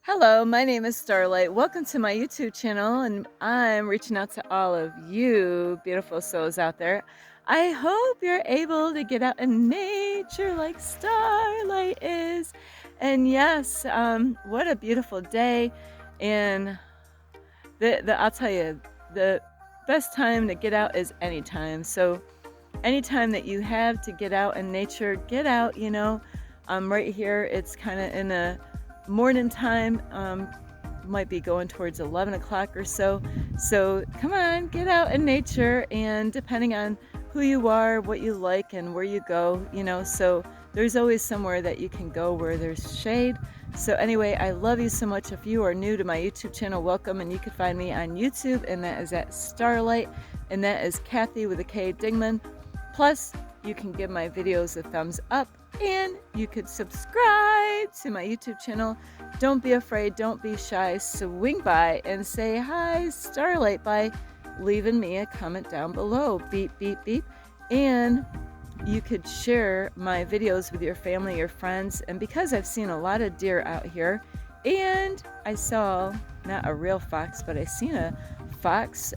Hello, my name is Starlight. Welcome to my YouTube channel, and I'm reaching out to all of you beautiful souls out there. I hope you're able to get out in nature like Starlight is. And yes, what a beautiful day. And I'll tell you, the best time to get out is anytime. So anytime that you have to get out in nature, get out, right here, it's kind of in a morning time, might be going towards 11 o'clock or so. So come on, get out in nature, and depending on who you are, what you like, and where you go, so there's always somewhere that you can go where there's shade. So anyway, I love you so much. If you are new to my YouTube channel, welcome, and you can find me on YouTube, and that is at Starlight, and that is Kathy with a K Dingman. Plus, you can give my videos a thumbs up, and you could subscribe to my YouTube channel. Don't be afraid, don't be shy. Swing by and say hi, Starlight, by leaving me a comment down below. Beep, beep, beep. And you could share my videos with your family, your friends. And because I've seen a lot of deer out here, and I saw not a real fox, but I seen a fox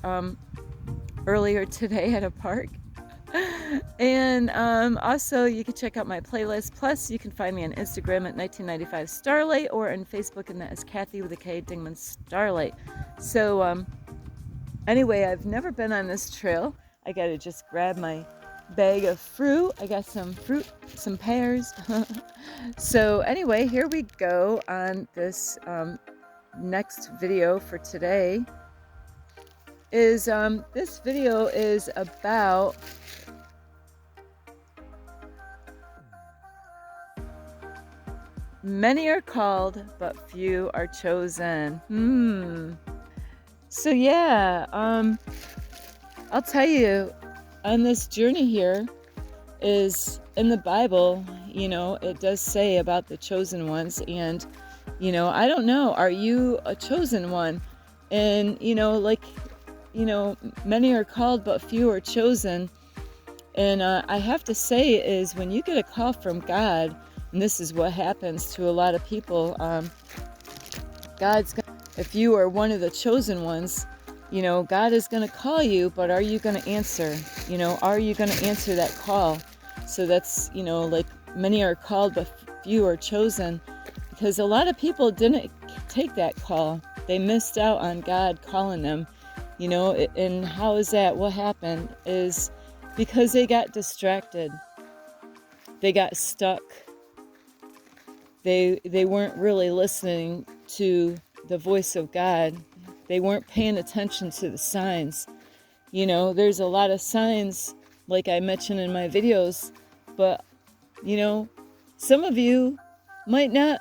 earlier today at a park. And also, you can check out my playlist. Plus, you can find me on Instagram at 1995 Starlight, or on Facebook, and that is Kathy with a K Dingman Starlight. So anyway, I've never been on this trail. I gotta just grab my bag of fruit. I got some fruit, some pears. So anyway, here we go on this next video for today. This video is about many are called, but few are chosen. So yeah, I'll tell you, on this journey here is in the Bible, it does say about the chosen ones. And, I don't know, are you a chosen one? And, many are called, but few are chosen. And I have to say is when you get a call from God, and this is what happens to a lot of people, if you are one of the chosen ones, God is going to call you, but are you going to answer? Are you going to answer that call? So that's, like many are called, but few are chosen, because a lot of people didn't take that call. They missed out on God calling them, and how is that? What happened is because they got distracted. They got stuck. They weren't really listening to the voice of God. They weren't paying attention to the signs. There's a lot of signs, like I mentioned in my videos, but, some of you might not,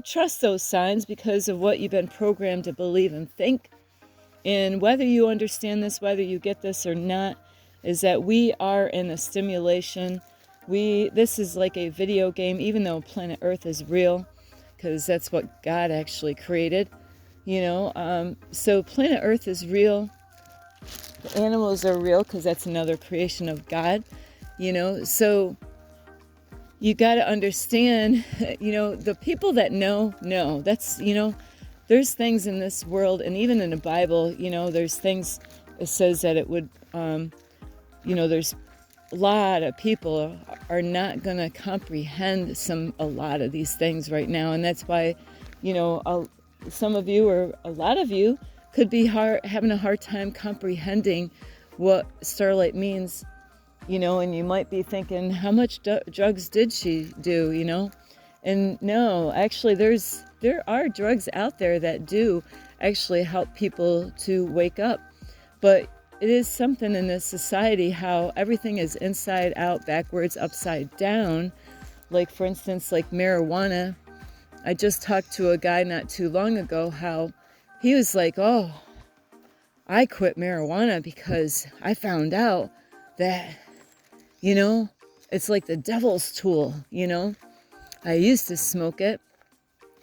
trust those signs because of what you've been programmed to believe and think. And whether you understand this, whether you get this or not, is that we are in a stimulation. This is like a video game, even though planet Earth is real, because that's what God actually created. So planet Earth is real. The animals are real because that's another creation of God. So you got to understand, the people that know, that's, there's things in this world, and even in the Bible, there's things, it says that it would, there's a lot of people are not going to comprehend a lot of these things right now. And that's why, some of you, or a lot of you, could be having a hard time comprehending what Starlight means, and you might be thinking, how much drugs did she do, And no, actually, there are drugs out there that do actually help people to wake up. But it is something in this society how everything is inside out, backwards, upside down. Like, for instance, like marijuana. I just talked to a guy not too long ago how he was like, oh, I quit marijuana because I found out that, it's like the devil's tool, I used to smoke it.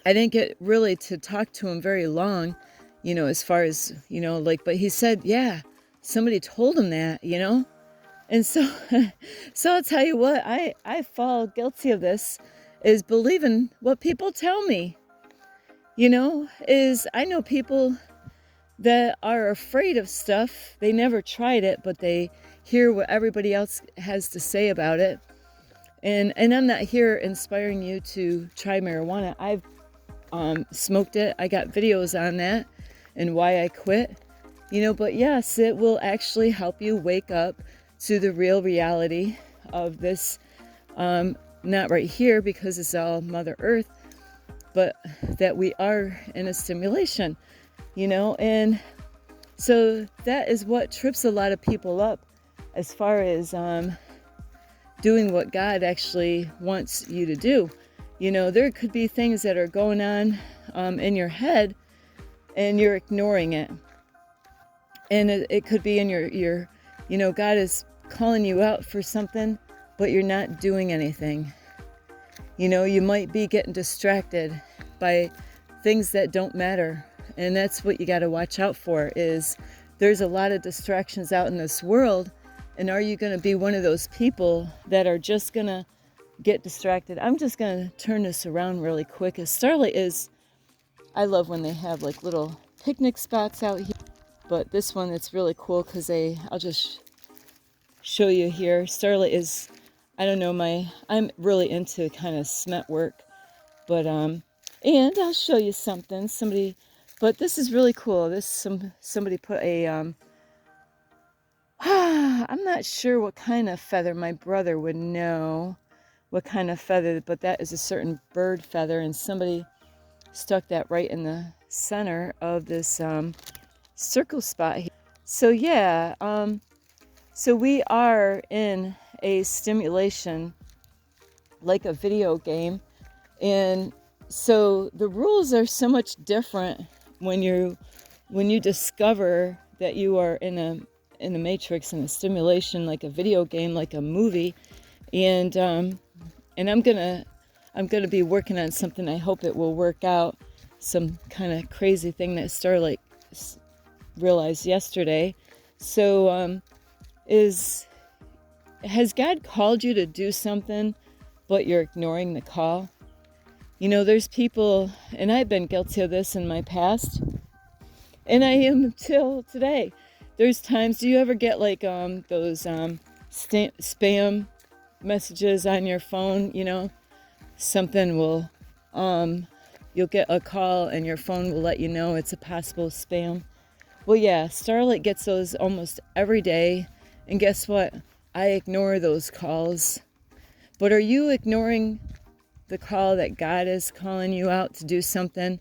I didn't get really to talk to him very long, as far as, but he said, yeah, somebody told him that, And so, I'll tell you what, I fall guilty of this, is believing what people tell me. is I know people that are afraid of stuff. They never tried it, but they hear what everybody else has to say about it. And I'm not here inspiring you to try marijuana. I've smoked it. I got videos on that and why I quit. But yes, it will actually help you wake up to the real reality of this. Not right here because it's all Mother Earth, but that we are in a stimulation, and so that is what trips a lot of people up as far as doing what God actually wants you to do. There could be things that are going on in your head and you're ignoring it. And it could be in your God is calling you out for something, but you're not doing anything. You might be getting distracted by things that don't matter. And that's what you got to watch out for, is there's a lot of distractions out in this world. And are you going to be one of those people that are just going to get distracted? I'm just going to turn this around really quick. As Starlight is, I love when they have like little picnic spots out here. But this one, it's really cool because I'll just show you here. Starlight is, I don't know, I'm really into kind of cement work. But, and I'll show you something. But this is really cool. Somebody put a, I'm not sure what kind of feather. My brother would know what kind of feather, but that is a certain bird feather, and somebody stuck that right in the center of this circle spot here. So yeah, so we are in a stimulation like a video game, and so the rules are so much different when you discover that you are in a matrix, in a stimulation, like a video game, like a movie. And I'm gonna be working on something. I hope it will work out. Some kind of crazy thing that Starlight realized yesterday. So has God called you to do something, but you're ignoring the call? There's people, and I've been guilty of this in my past, and I am till today. There's times, do you ever get like those spam messages on your phone? Something will, you'll get a call and your phone will let you know it's a possible spam. Well, yeah, Starlight gets those almost every day, and guess what? I ignore those calls. But are you ignoring the call that God is calling you out to do something?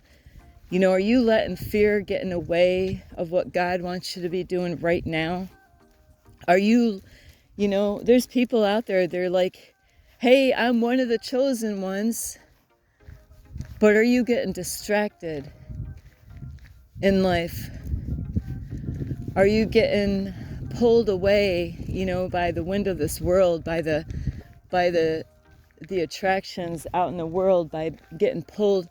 Are you letting fear get in the way of what God wants you to be doing right now? Are you, there's people out there, they're like, hey, I'm one of the chosen ones. But are you getting distracted in life? Are you getting pulled away, by the wind of this world, by the attractions out in the world, by getting pulled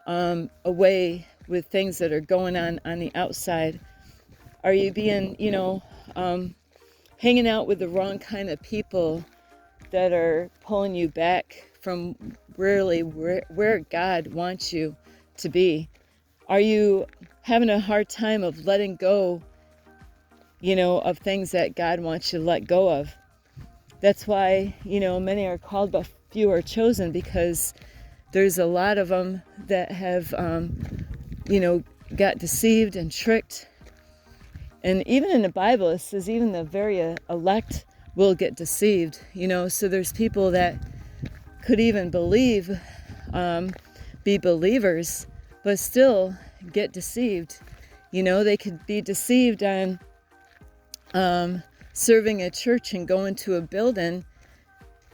away with things that are going on the outside? Are you being, hanging out with the wrong kind of people that are pulling you back from really where God wants you to be? Are you having a hard time of letting go, of things that God wants you to let go of? That's why, many are called but few are chosen, because there's a lot of them that have, got deceived and tricked. And even in the Bible, it says even the very elect will get deceived, so there's people that could even believe, be believers, but still get deceived. They could be deceived on serving a church and going to a building,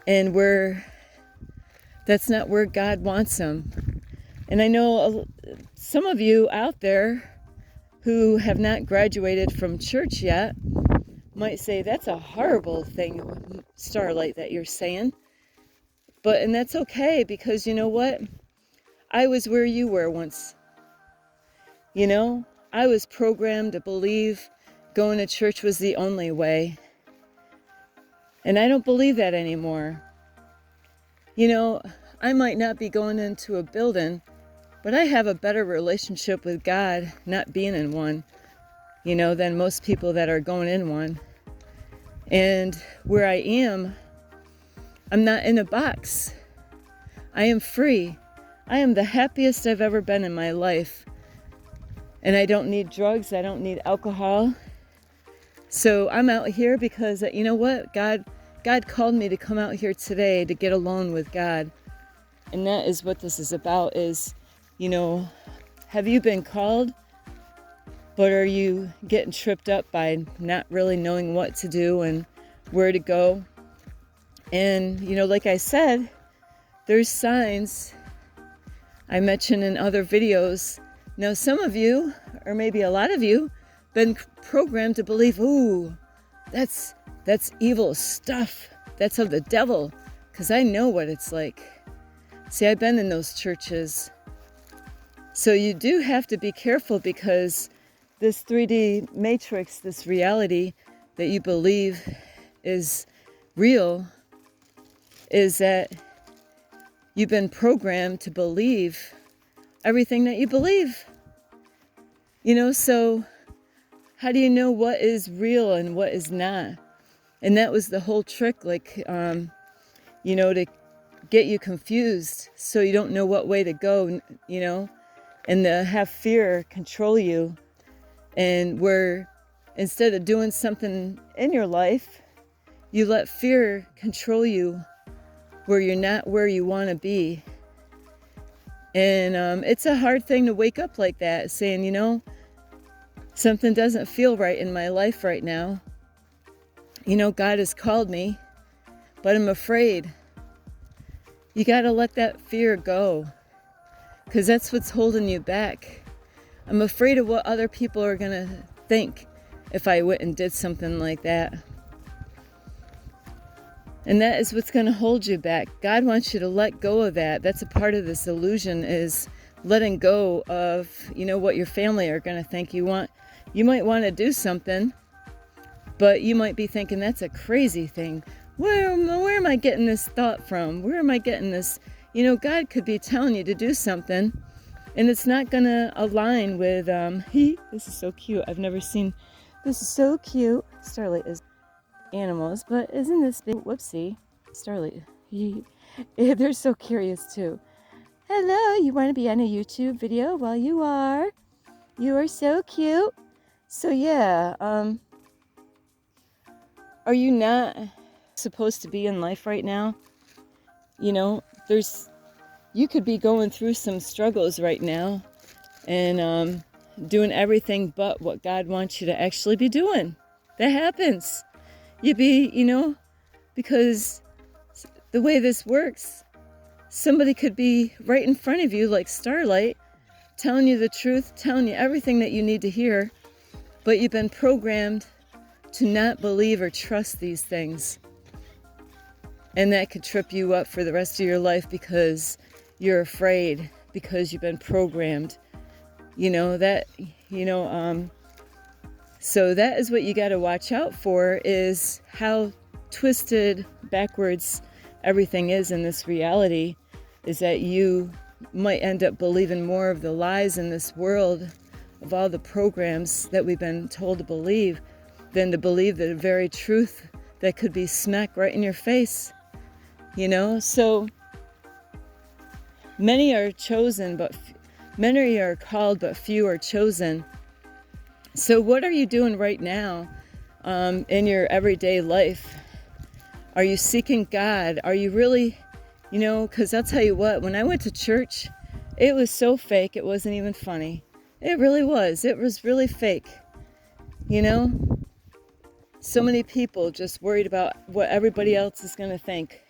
and that's not where God wants them. And I know some of you out there who have not graduated from church yet might say, that's a horrible thing, Starlight, that you're saying. And that's okay, because you know what? I was where you were once. I was programmed to believe going to church was the only way. And I don't believe that anymore. I might not be going into a building But I have a better relationship with God not being in one, than most people that are going in one. And where I am, I'm not in a box. I am free. I am the happiest I've ever been in my life. And I don't need drugs. I don't need alcohol. So I'm out here because, you know what? God called me to come out here today to get alone with God. And that is what this is about is, have you been called? But are you getting tripped up by not really knowing what to do and where to go? And, like I said, there's signs I mentioned in other videos. Now, some of you, or maybe a lot of you, been programmed to believe, ooh, that's evil stuff. That's of the devil. Because I know what it's like. See, I've been in those churches. So you do have to be careful because this 3D matrix, this reality that you believe is real, is that you've been programmed to believe everything that you believe. So how do you know what is real and what is not? And that was the whole trick, to get you confused so you don't know what way to go, and to have fear control you. And where instead of doing something in your life, you let fear control you where you're not where you want to be. And it's a hard thing to wake up like that, saying, something doesn't feel right in my life right now. God has called me, but I'm afraid. You got to let that fear go, because that's what's holding you back. I'm afraid of what other people are going to think if I went and did something like that. And that is what's going to hold you back. God wants you to let go of that. That's a part of this illusion, is letting go of, what your family are going to think. You might want to do something, but you might be thinking that's a crazy thing. Where am I getting this thought from? Where am I getting this? God could be telling you to do something, and it's not going to align with, this is so cute. I've never seen, this is so cute. Starlight is animals, but isn't this big? Whoopsie. Starlight. They're so curious too. Hello, you want to be on a YouTube video? Well, you are. You are so cute. So yeah, are you not supposed to be in life right now? You could be going through some struggles right now and doing everything but what God wants you to actually be doing. That happens. You be, because the way this works, somebody could be right in front of you like Starlight, telling you the truth, telling you everything that you need to hear, but you've been programmed to not believe or trust these things. And that could trip you up for the rest of your life because you're afraid, because you've been programmed. So that is what you got to watch out for, is how twisted backwards everything is in this reality, is that you might end up believing more of the lies in this world, of all the programs that we've been told to believe, than to believe the very truth that could be smack right in your face. So many are chosen, but many are called, but few are chosen. So what are you doing right now in your everyday life? Are you seeking God? Are you really, because I'll tell you what, when I went to church, it was so fake, it wasn't even funny. It really was. It was really fake. So many people just worried about what everybody else is going to think,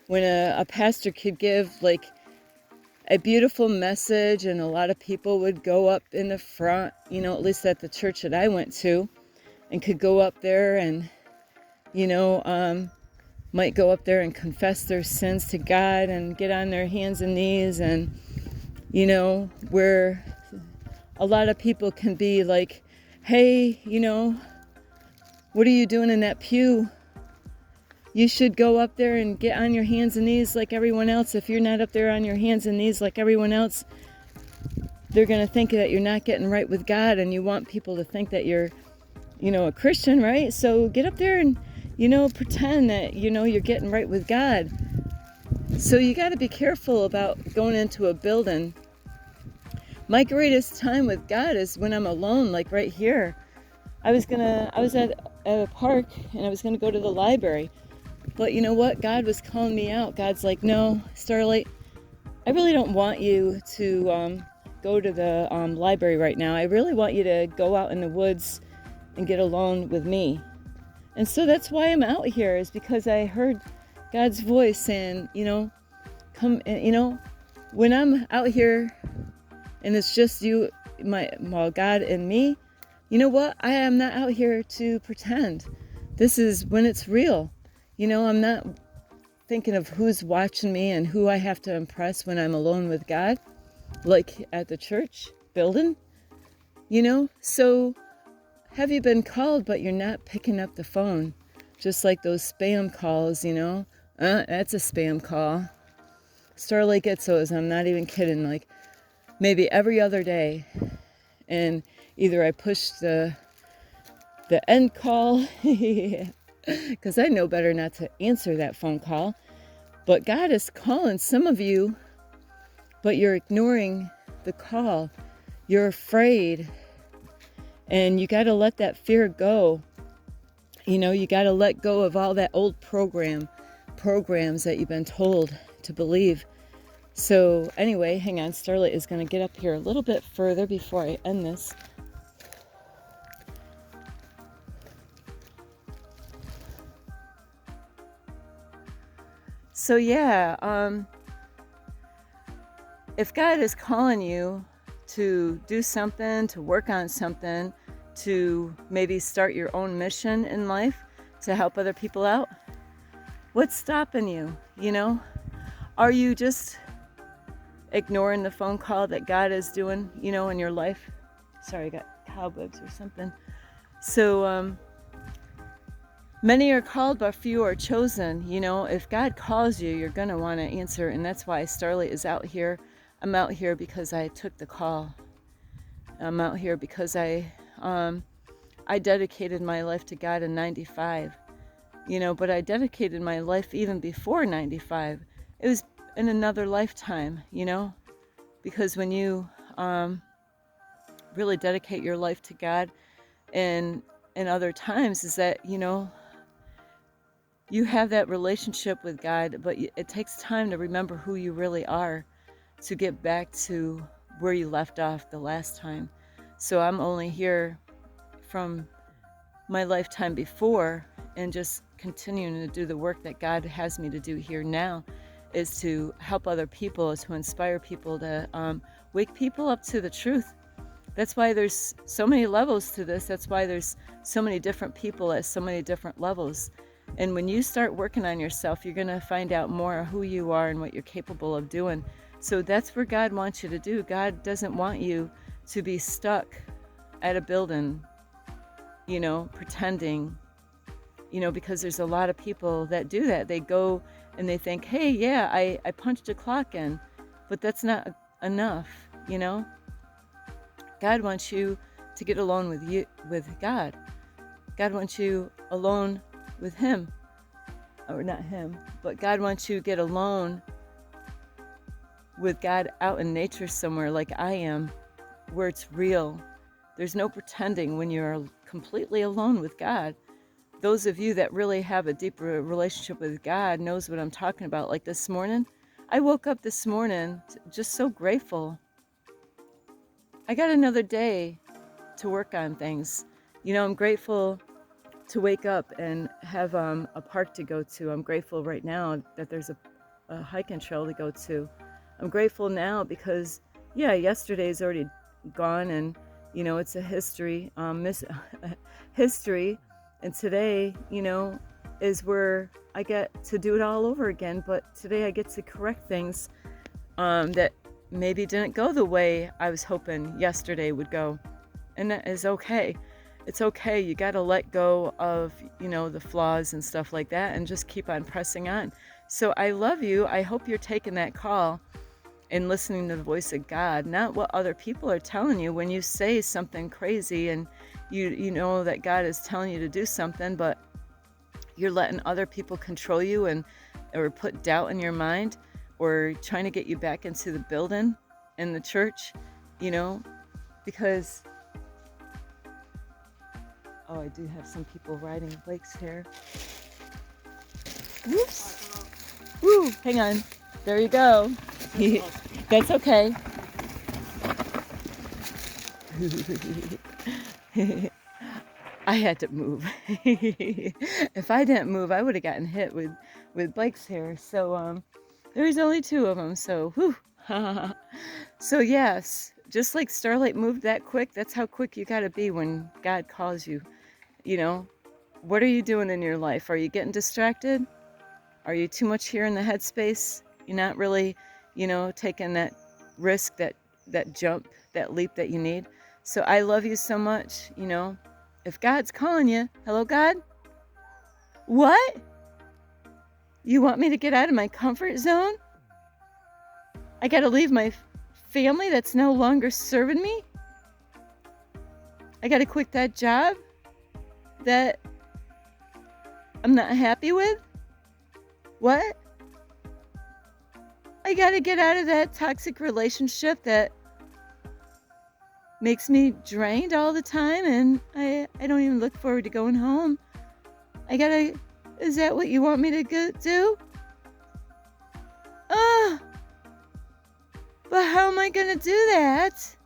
when a pastor could give like a beautiful message and a lot of people would go up in the front, at least at the church that I went to, and could go up there and, might go up there and confess their sins to God and get on their hands and knees, and, where a lot of people can be like, hey, what are you doing in that pew? You should go up there and get on your hands and knees like everyone else. If you're not up there on your hands and knees like everyone else, they're going to think that you're not getting right with God, and you want people to think that you're, a Christian, right? So get up there and, pretend that, you're getting right with God. So you got to be careful about going into a building. My greatest time with God is when I'm alone, like right here. I was at a park, and I was going to go to the library. But you know what? God was calling me out. God's like, no, Starlight, I really don't want you to go to the library right now. I really want you to go out in the woods and get alone with me. And so that's why I'm out here, is because I heard God's voice saying, come, when I'm out here and it's just you, God and me, you know what? I am not out here to pretend. This is when it's real. I'm not thinking of who's watching me and who I have to impress when I'm alone with God, like at the church building, So have you been called, but you're not picking up the phone? Just like those spam calls, that's a spam call. Starlight gets those, I'm not even kidding, like maybe every other day. And either I push the end call, because I know better not to answer that phone call. But God is calling some of you, but you're ignoring the call. You're afraid. And you got to let that fear go. You got to let go of all that old programs that you've been told to believe. So anyway, hang on. Starlight is going to get up here a little bit further before I end this. So yeah, if God is calling you to do something, to work on something, to maybe start your own mission in life, to help other people out, what's stopping you? Are you just ignoring the phone call that God is doing, in your life? Sorry, I got cobwebs or something. So, many are called, but few are chosen. If God calls you, you're going to want to answer. And that's why Starlight is out here. I'm out here because I took the call. I'm out here because I dedicated my life to God in 95. But I dedicated my life even before 95. It was in another lifetime, because when you really dedicate your life to God in other times, is that, you have that relationship with God, but it takes time to remember who you really are, to get back to where you left off the last time. So I'm only here from my lifetime before, and just continuing to do the work that God has me to do here now is to help other people, to inspire people, to wake people up to the truth. That's why there's so many levels to this. That's why there's so many different people at so many different levels. And when you start working on yourself, you're going to find out more who you are and what you're capable of doing. So that's where God wants you to do. God doesn't want you to be stuck at a building, pretending, because there's a lot of people that do that. They go and they think, hey, yeah, I punched a clock in, but that's not enough, God wants you to get alone with God. God wants you alone with Him, or not Him, but God wants you to get alone with God out in nature somewhere like I am, where it's real. There's no pretending when you're completely alone with God. Those of you that really have a deeper relationship with God knows what I'm talking about. Like this morning, I woke up this morning just so grateful. I got another day to work on things. I'm grateful to wake up and have a park to go to. I'm grateful right now that there's a hiking trail to go to. I'm grateful now because, yesterday's already gone, and it's a history, history, and today, is where I get to do it all over again. But today I get to correct things that maybe didn't go the way I was hoping yesterday would go, and that is okay. It's okay. You got to let go of, the flaws and stuff like that and just keep on pressing on. So I love you. I hope you're taking that call and listening to the voice of God, not what other people are telling you when you say something crazy and you know that God is telling you to do something, but you're letting other people control you or put doubt in your mind or trying to get you back into the building in the church, because I do have some people riding bikes here. Whoops. Woo, hang on. There you go. That's okay. I had to move. If I didn't move, I would have gotten hit with bikes here. So there's only 2 of them. So whew. So yes, just like Starlight moved that quick, that's how quick you got to be when God calls you. What are you doing in your life? Are you getting distracted? Are you too much here in the headspace? You're not really, taking that risk, that jump, that leap that you need. So I love you so much. If God's calling you, hello, God? What? You want me to get out of my comfort zone? I got to leave my family that's no longer serving me? I got to quit that job that I'm not happy with? What? I got to get out of that toxic relationship that makes me drained all the time and I don't even look forward to going home. Is that what you want me to do? But how am I going to do that?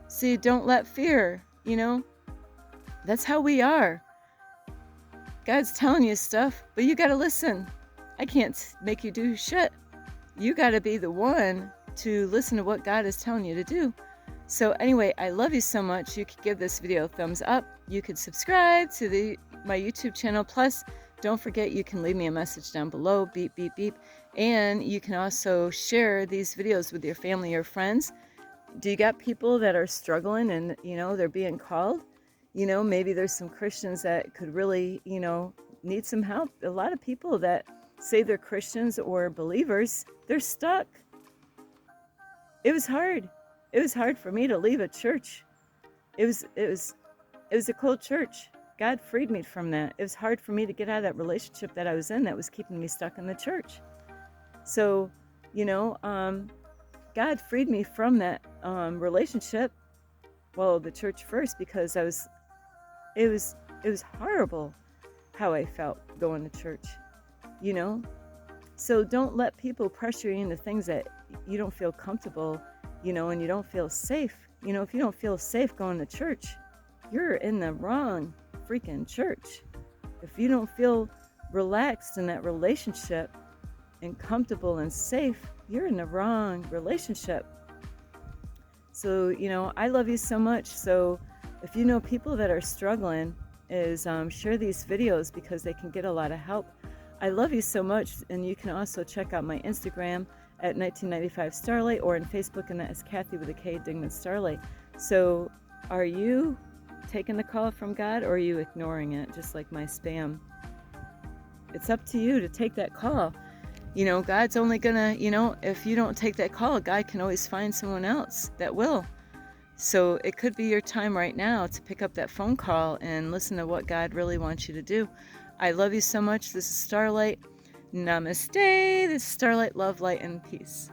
See, don't let fear, that's how we are. God's telling you stuff, but you got to listen. I can't make you do shit. You got to be the one to listen to what God is telling you to do. So anyway, I love you so much. You could give this video a thumbs up. You could subscribe to my YouTube channel. Plus, don't forget you can leave me a message down below. Beep, beep, beep. And you can also share these videos with your family or friends. Do you got people that are struggling and, they're being called? Maybe there's some Christians that could really, need some help. A lot of people that say they're Christians or believers, they're stuck. It was hard. It was hard for me to leave a church. It was a cold church. God freed me from that. It was hard for me to get out of that relationship that I was in that was keeping me stuck in the church. So, God freed me from that relationship. Well, the church first, because it was horrible how I felt going to church, So don't let people pressure you into things that you don't feel comfortable, and you don't feel safe. If you don't feel safe going to church, you're in the wrong freaking church. If you don't feel relaxed in that relationship and comfortable and safe, you're in the wrong relationship. So, I love you so much. So if you know people that are struggling, share these videos because they can get a lot of help. I love you so much. And you can also check out my Instagram at 1995 Starlight or on Facebook, and that is Kathy with a K, Dingman Starlight. So are you taking the call from God or are you ignoring it just like my spam? It's up to you to take that call. God's only gonna, if you don't take that call, God can always find someone else that will. So it could be your time right now to pick up that phone call and listen to what God really wants you to do. I love you so much. This is Starlight. Namaste. This is Starlight. Love, light, and peace.